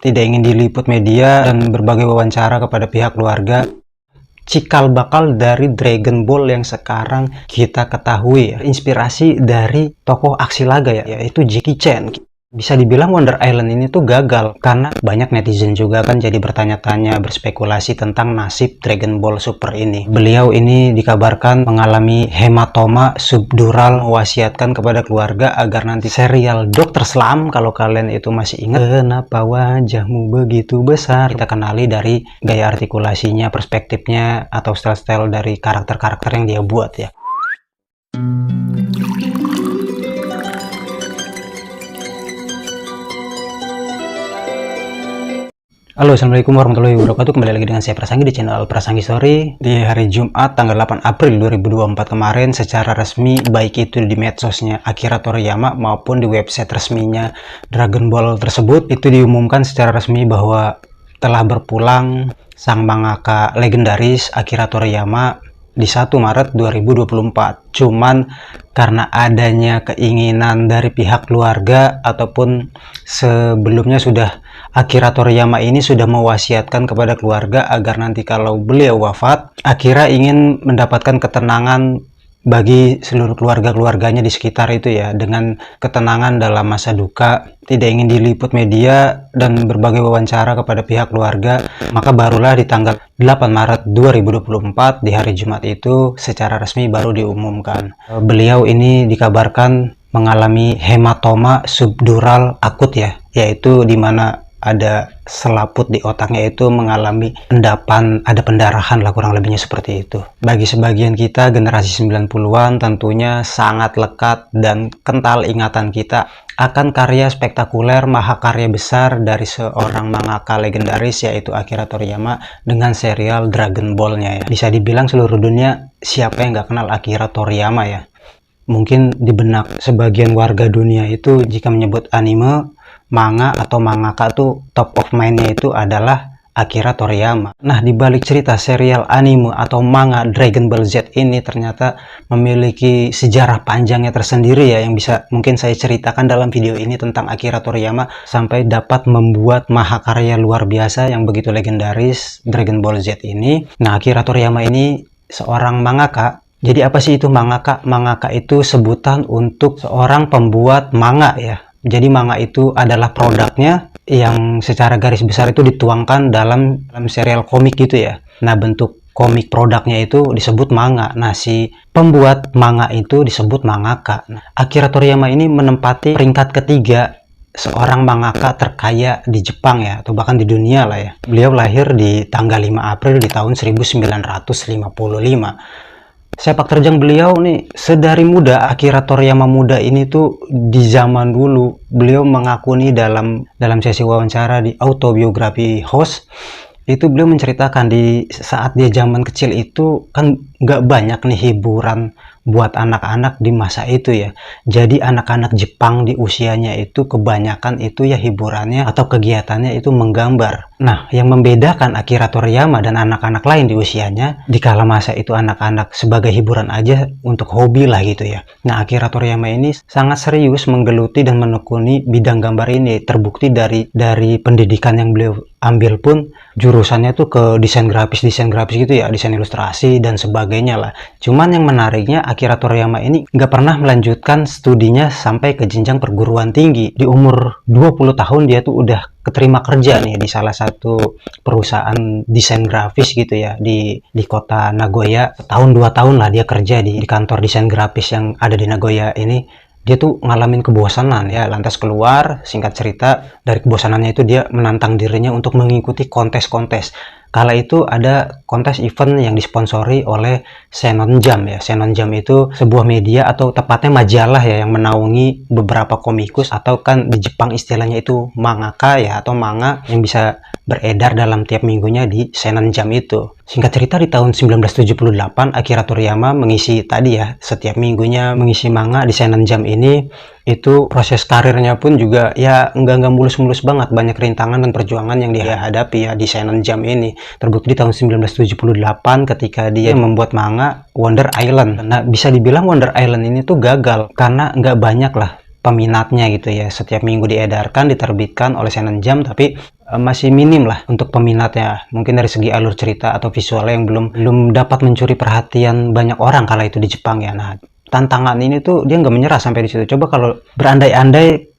tidak ingin diliput media dan berbagai wawancara kepada pihak keluarga. Cikal bakal dari Dragon Ball yang sekarang kita ketahui inspirasi dari tokoh aksi laga yaitu Jackie Chan. Bisa dibilang Wonder Island ini tuh gagal karena banyak netizen juga kan jadi bertanya-tanya, berspekulasi tentang nasib Dragon Ball Super ini. Beliau ini dikabarkan mengalami hematoma subdural, mewasiatkan kepada keluarga agar nanti serial Dr. Slump, kalau kalian itu masih ingat, kenapa wajahmu begitu besar, kita kenali dari gaya artikulasinya, perspektifnya, atau style-style dari karakter-karakter yang dia buat ya. Halo, assalamualaikum warahmatullahi wabarakatuh. Kembali lagi dengan saya Prasanggi di channel Prasanggi Story. Di hari Jumat tanggal 8 April 2024 kemarin, secara resmi baik itu di medsosnya Akira Toriyama maupun di website resminya Dragon Ball tersebut, itu diumumkan secara resmi bahwa telah berpulang sang mangaka legendaris Akira Toriyama di 1 Maret 2024. Cuman karena adanya keinginan dari pihak keluarga ataupun sebelumnya sudah Akira Toriyama ini sudah mewasiatkan kepada keluarga agar nanti kalau beliau wafat, Akira ingin mendapatkan ketenangan bagi seluruh keluarga-keluarganya di sekitar itu ya, dengan ketenangan dalam masa duka, tidak ingin diliput media dan berbagai wawancara kepada pihak keluarga. Maka barulah di tanggal 8 Maret 2024 di hari Jumat itu secara resmi baru diumumkan. Beliau ini dikabarkan mengalami hematoma subdural akut ya, yaitu dimana ada selaput di otaknya itu mengalami endapan, ada pendarahan lah kurang lebihnya seperti itu. Bagi sebagian kita generasi 90-an tentunya sangat lekat dan kental ingatan kita akan karya spektakuler mahakarya besar dari seorang mangaka legendaris yaitu Akira Toriyama dengan serial Dragon Ball-nya ya. Bisa dibilang seluruh dunia siapa yang nggak kenal Akira Toriyama ya. Mungkin di benak sebagian warga dunia itu jika menyebut anime, manga atau mangaka tuh top of mind-nya itu adalah Akira Toriyama. Nah, di balik cerita serial anime atau manga Dragon Ball Z ini ternyata memiliki sejarah panjangnya tersendiri ya, yang bisa mungkin saya ceritakan dalam video ini tentang Akira Toriyama sampai dapat membuat mahakarya luar biasa yang begitu legendaris Dragon Ball Z ini. Nah, Akira Toriyama ini seorang mangaka. Jadi apa sih itu mangaka? Mangaka itu sebutan untuk seorang pembuat manga ya. Jadi manga itu adalah produknya yang secara garis besar itu dituangkan dalam serial komik gitu ya. Nah, bentuk komik produknya itu disebut manga. Nah, si pembuat manga itu disebut mangaka. Nah, Akira Toriyama ini menempati peringkat ketiga seorang mangaka terkaya di Jepang ya, atau bahkan di dunia lah ya. Beliau lahir di tanggal 5 April di tahun 1955. Sepak terjang beliau nih sedari muda. Akira Toriyama muda ini tuh di zaman dulu beliau mengakui dalam sesi wawancara di autobiografi host itu beliau menceritakan di saat dia zaman kecil itu kan nggak banyak nih hiburan buat anak-anak di masa itu ya. Jadi anak-anak Jepang di usianya itu kebanyakan itu ya hiburannya atau kegiatannya itu menggambar. Nah, yang membedakan Akira Toriyama dan anak-anak lain di usianya, di kala masa itu anak-anak sebagai hiburan aja untuk hobi lah gitu ya. Nah, Akira Toriyama ini sangat serius menggeluti dan menekuni bidang gambar ini. Terbukti dari pendidikan yang beliau ambil pun jurusannya tuh ke desain grafis gitu ya, desain ilustrasi dan sebagainya lah. Cuman yang menariknya Akira Toriyama ini nggak pernah melanjutkan studinya sampai ke jenjang perguruan tinggi. Di umur 20 tahun dia tuh udah keterima kerja nih di salah satu perusahaan desain grafis gitu ya di kota Nagoya. Tahun 2 tahun lah dia kerja di kantor desain grafis yang ada di Nagoya ini. Dia tuh ngalamin kebosanan ya, lantas keluar. Singkat cerita, dari kebosanannya itu dia menantang dirinya untuk mengikuti kontes-kontes. Kala itu ada kontes event yang disponsori oleh Shonen Jump ya. Shonen Jump itu sebuah media atau tepatnya majalah ya yang menaungi beberapa komikus atau kan di Jepang istilahnya itu mangaka ya atau manga yang bisa beredar dalam tiap minggunya di Shonen Jump itu. Singkat cerita di tahun 1978 Akira Toriyama mengisi tadi ya setiap minggunya mengisi manga di Shonen Jump ini. Itu proses karirnya pun juga ya nggak mulus-mulus banget, banyak rintangan dan perjuangan yang dia hadapi ya di Shonen Jump ini. Terbukti di tahun 1978 ketika dia membuat manga Wonder Island. Nah, bisa dibilang Wonder Island ini tuh gagal karena nggak banyak lah peminatnya gitu ya. Setiap minggu diedarkan, diterbitkan oleh Shonen Jump, tapi masih minim lah untuk peminatnya. Mungkin dari segi alur cerita atau visualnya yang belum dapat mencuri perhatian banyak orang kala itu di Jepang ya. Nah, tantangan ini tuh dia nggak menyerah sampai di situ. Coba kalau berandai-andai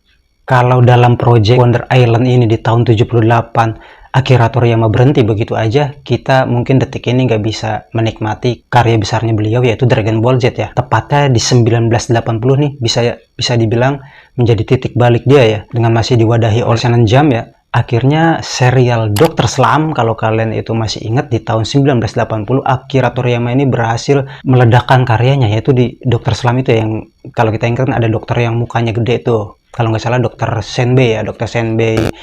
kalau dalam project Wonder Island ini di tahun 78 Akira Toriyama berhenti begitu aja, kita mungkin detik ini nggak bisa menikmati karya besarnya beliau, yaitu Dragon Ball Z ya. Tepatnya di 1980 nih, bisa dibilang menjadi titik balik dia ya, dengan masih diwadahi oleh Shonen Jump ya. Akhirnya serial Dr. Slump, kalau kalian itu masih ingat, di tahun 1980 Akira Toriyama ini berhasil meledakkan karyanya, yaitu di Dr. Slump itu yang kalau kita ingat kan ada dokter yang mukanya gede tuh. Kalau nggak salah dokter Senbei ya, dokter Senbei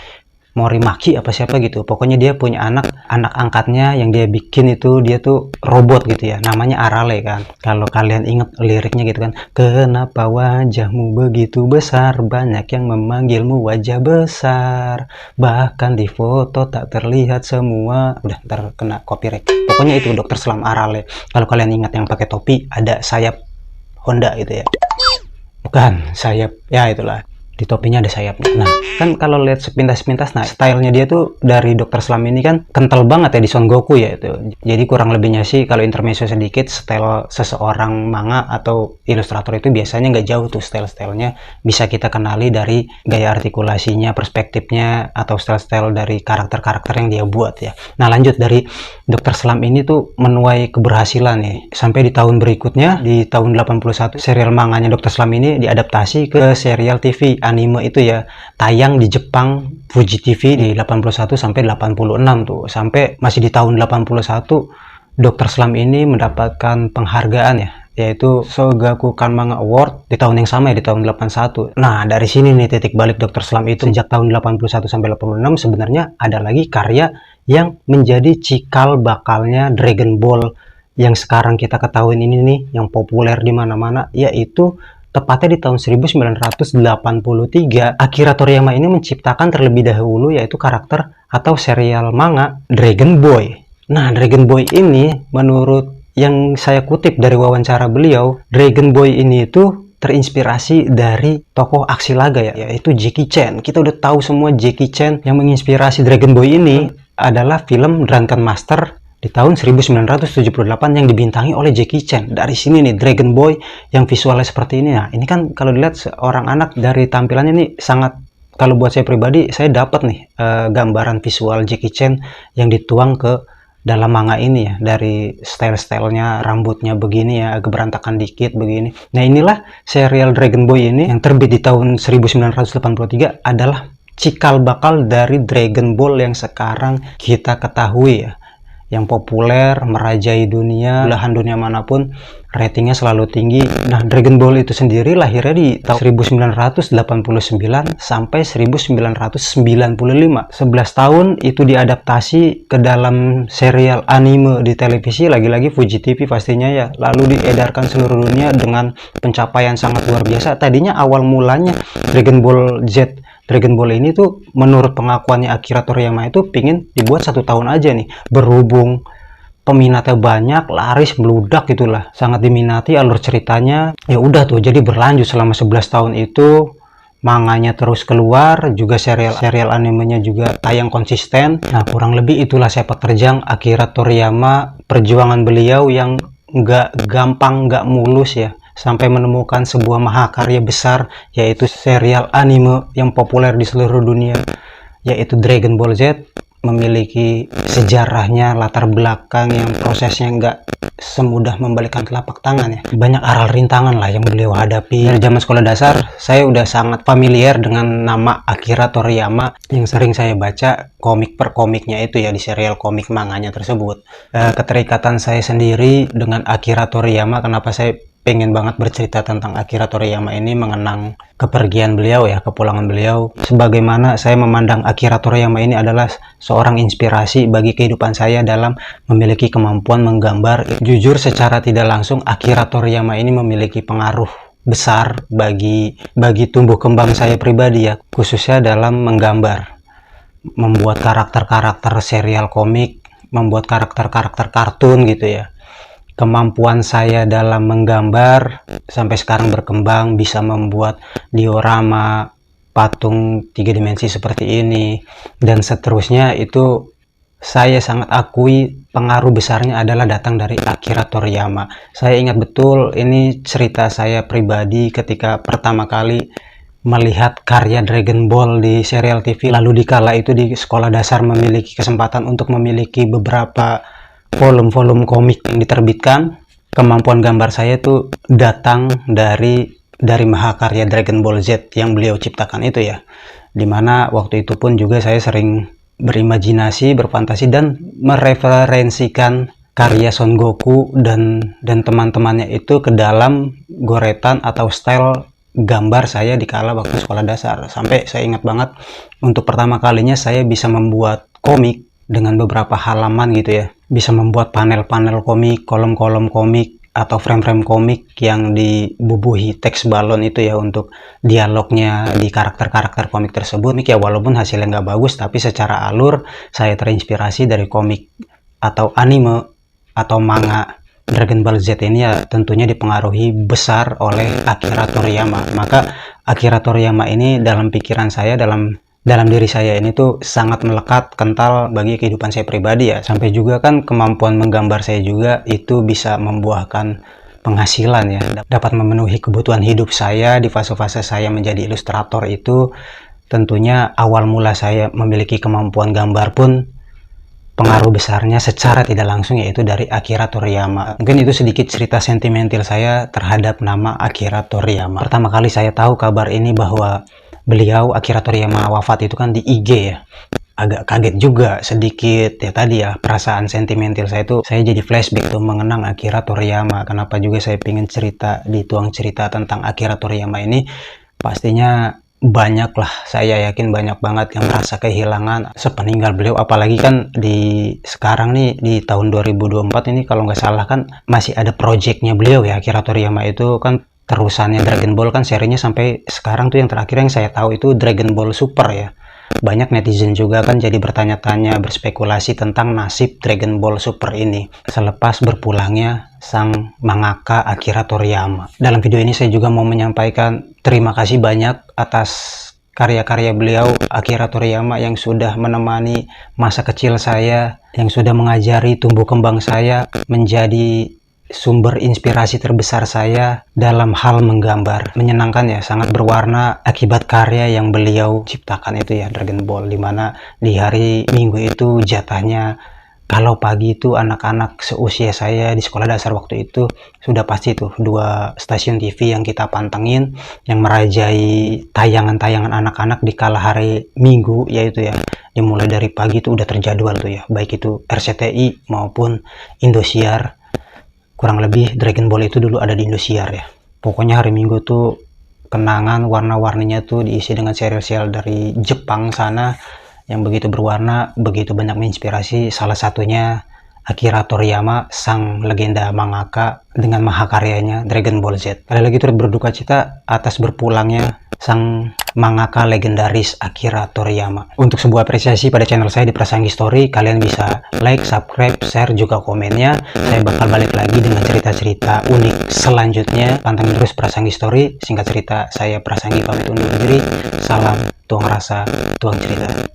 Morimaki apa siapa gitu. Pokoknya dia punya anak angkatnya yang dia bikin itu, dia tuh robot gitu ya, namanya Arale kan. Kalau kalian ingat liriknya gitu kan, kenapa wajahmu begitu besar, banyak yang memanggilmu wajah besar, bahkan di foto tak terlihat semua. Udah, ntar kena copyright. Pokoknya itu dokter Slump Arale. Kalau kalian ingat yang pakai topi ada sayap Honda gitu ya, bukan sayap ya, itulah di topinya ada sayapnya. Nah, kan kalau lihat sepintas-sepintas, nah stylenya dia tuh dari Dr. Slump ini kan kental banget ya di Son Goku ya itu. Jadi kurang lebihnya sih kalau intermezzo sedikit, style seseorang manga atau ilustrator itu biasanya nggak jauh tuh style-stylenya. Bisa kita kenali dari gaya artikulasinya, perspektifnya, atau style-style dari karakter-karakter yang dia buat ya. Nah, lanjut dari Dr. Slump ini tuh menuai keberhasilan nih. Sampai di tahun berikutnya, di tahun 81, serial manganya Dr. Slump ini diadaptasi ke serial TV anime itu ya, tayang di Jepang Fuji TV di 81 sampai 86 tuh. Sampai masih di tahun 81 Dr. Slump ini mendapatkan penghargaan ya, yaitu Shogakukan Manga Award di tahun yang sama ya, di tahun 81. Nah, dari sini nih titik balik Dr. Slump itu. Sejak tahun 81 sampai 86 sebenarnya ada lagi karya yang menjadi cikal bakalnya Dragon Ball yang sekarang kita ketahui ini nih, yang populer di mana-mana, yaitu tepatnya di tahun 1983, Akira Toriyama ini menciptakan terlebih dahulu yaitu karakter atau serial manga Dragon Boy. Nah, Dragon Boy ini menurut yang saya kutip dari wawancara beliau, Dragon Boy ini itu terinspirasi dari tokoh aksi laga ya, yaitu Jackie Chan. Kita udah tahu semua Jackie Chan. Yang menginspirasi Dragon Boy ini adalah film Drunken Master di tahun 1978 yang dibintangi oleh Jackie Chan. Dari sini nih Dragon Boy yang visualnya seperti ini. Nah, ini kan kalau dilihat seorang anak dari tampilannya ini sangat, kalau buat saya pribadi, saya dapat nih gambaran visual Jackie Chan yang dituang ke dalam manga ini ya, dari style-stylenya, rambutnya begini ya, agak berantakan dikit begini. Nah, inilah serial Dragon Boy ini yang terbit di tahun 1983 adalah cikal bakal dari Dragon Ball yang sekarang kita ketahui ya, yang populer, merajai dunia, belahan dunia manapun, ratingnya selalu tinggi. Nah, Dragon Ball itu sendiri lahirnya di tahun 1989 sampai 1995. 11 tahun itu diadaptasi ke dalam serial anime di televisi, lagi-lagi Fuji TV pastinya ya. Lalu diedarkan seluruh dunia dengan pencapaian sangat luar biasa. Tadinya awal mulanya Dragon Ball Z, Dragon Ball ini tuh menurut pengakuannya Akira Toriyama itu pingin dibuat 1 tahun aja nih. Berhubung peminatnya banyak, laris, meludak gitulah. Sangat diminati alur ceritanya. Ya udah tuh, jadi berlanjut selama 11 tahun itu. Manganya terus keluar, juga serial animenya juga tayang konsisten. Nah, kurang lebih itulah sepak terjang Akira Toriyama, perjuangan beliau yang nggak gampang, nggak mulus ya, sampai menemukan sebuah mahakarya besar, yaitu serial anime yang populer di seluruh dunia, yaitu Dragon Ball Z. Memiliki sejarahnya, latar belakang yang prosesnya nggak semudah membalikkan telapak tangan ya. Banyak aral rintangan lah yang beliau hadapi. Dari zaman sekolah dasar, saya udah sangat familiar dengan nama Akira Toriyama yang sering saya baca komik per komiknya itu ya, di serial komik manganya tersebut. Keterikatan saya sendiri dengan Akira Toriyama, kenapa saya pengen banget bercerita tentang Akira Toriyama ini, mengenang kepergian beliau ya, kepulangan beliau. Sebagaimana saya memandang Akira Toriyama ini adalah seorang inspirasi bagi kehidupan saya dalam memiliki kemampuan menggambar. Jujur secara tidak langsung Akira Toriyama ini memiliki pengaruh besar bagi tumbuh kembang saya pribadi ya, khususnya dalam menggambar, membuat karakter-karakter serial komik, membuat karakter-karakter kartun gitu ya. Kemampuan saya dalam menggambar sampai sekarang berkembang, bisa membuat diorama, patung 3 dimensi seperti ini, dan seterusnya. Itu saya sangat akui pengaruh besarnya adalah datang dari Akira Toriyama. Saya ingat betul ini cerita saya pribadi ketika pertama kali melihat karya Dragon Ball di serial TV. Lalu dikala itu di sekolah dasar memiliki kesempatan untuk memiliki beberapa volume-volume komik yang diterbitkan. Kemampuan gambar saya itu datang dari mahakarya Dragon Ball Z yang beliau ciptakan itu ya. Dimana waktu itu pun juga saya sering berimajinasi, berfantasi, dan mereferensikan karya Son Goku dan teman-temannya itu ke dalam goretan atau style gambar saya di kala waktu sekolah dasar. Sampai saya ingat banget untuk pertama kalinya saya bisa membuat komik dengan beberapa halaman gitu ya, bisa membuat panel-panel komik, kolom-kolom komik, atau frame-frame komik yang dibubuhi teks balon itu ya untuk dialognya di karakter-karakter komik tersebut. Ya walaupun hasilnya nggak bagus, tapi secara alur saya terinspirasi dari komik atau anime atau manga Dragon Ball Z ini ya, tentunya dipengaruhi besar oleh Akira Toriyama. Maka Akira Toriyama ini dalam pikiran saya, dalam diri saya ini tuh sangat melekat, kental bagi kehidupan saya pribadi ya. Sampai juga kan kemampuan menggambar saya juga itu bisa membuahkan penghasilan ya, dapat memenuhi kebutuhan hidup saya di fase-fase saya menjadi ilustrator itu. Tentunya awal mula saya memiliki kemampuan gambar pun pengaruh besarnya secara tidak langsung yaitu dari Akira Toriyama. Mungkin itu sedikit cerita sentimental saya terhadap nama Akira Toriyama. Pertama kali saya tahu kabar ini bahwa beliau Akira Toriyama wafat itu kan di IG ya. Agak kaget juga sedikit ya, tadi ya perasaan sentimental saya itu, saya jadi flashback tuh mengenang Akira Toriyama. Kenapa juga saya pengen cerita, dituang cerita tentang Akira Toriyama ini. Pastinya banyak lah, saya yakin banyak banget yang merasa kehilangan sepeninggal beliau. Apalagi kan di sekarang nih di tahun 2024 ini kalau nggak salah kan masih ada projectnya beliau ya, Akira Toriyama itu kan terusannya Dragon Ball kan serinya sampai sekarang tuh. Yang terakhir yang saya tahu itu Dragon Ball Super ya. Banyak netizen juga kan jadi bertanya-tanya, berspekulasi tentang nasib Dragon Ball Super ini selepas berpulangnya sang mangaka Akira Toriyama. Dalam video ini saya juga mau menyampaikan terima kasih banyak atas karya-karya beliau Akira Toriyama yang sudah menemani masa kecil saya, yang sudah mengajari tumbuh kembang saya, menjadi sumber inspirasi terbesar saya dalam hal menggambar. Menyenangkan ya, sangat berwarna akibat karya yang beliau ciptakan itu ya, Dragon Ball. Dimana di hari Minggu itu jatahnya, kalau pagi itu anak-anak seusia saya di sekolah dasar waktu itu sudah pasti tuh 2 stasiun TV yang kita pantengin, yang merajai tayangan-tayangan anak-anak di kala hari Minggu, yaitu ya dimulai dari pagi itu udah terjadwal tuh ya, baik itu RCTI maupun Indosiar. Kurang lebih Dragon Ball itu dulu ada di Indosiar ya. Pokoknya hari Minggu tuh kenangan warna-warninya tuh diisi dengan serial-serial dari Jepang sana yang begitu berwarna, begitu banyak menginspirasi. Salah satunya Akira Toriyama, sang legenda mangaka dengan mahakaryanya Dragon Ball Z. Kali lagi turut berduka cita atas berpulangnya sang mangaka legendaris Akira Toriyama. Untuk sebuah apresiasi pada channel saya di Prasanggi Story, kalian bisa like, subscribe, share, juga komennya. Saya bakal balik lagi dengan cerita-cerita unik selanjutnya. Pantengin terus Prasanggi Story. Singkat cerita, saya Prasanggi pamit undur diri. Salam tuang rasa, tuang cerita.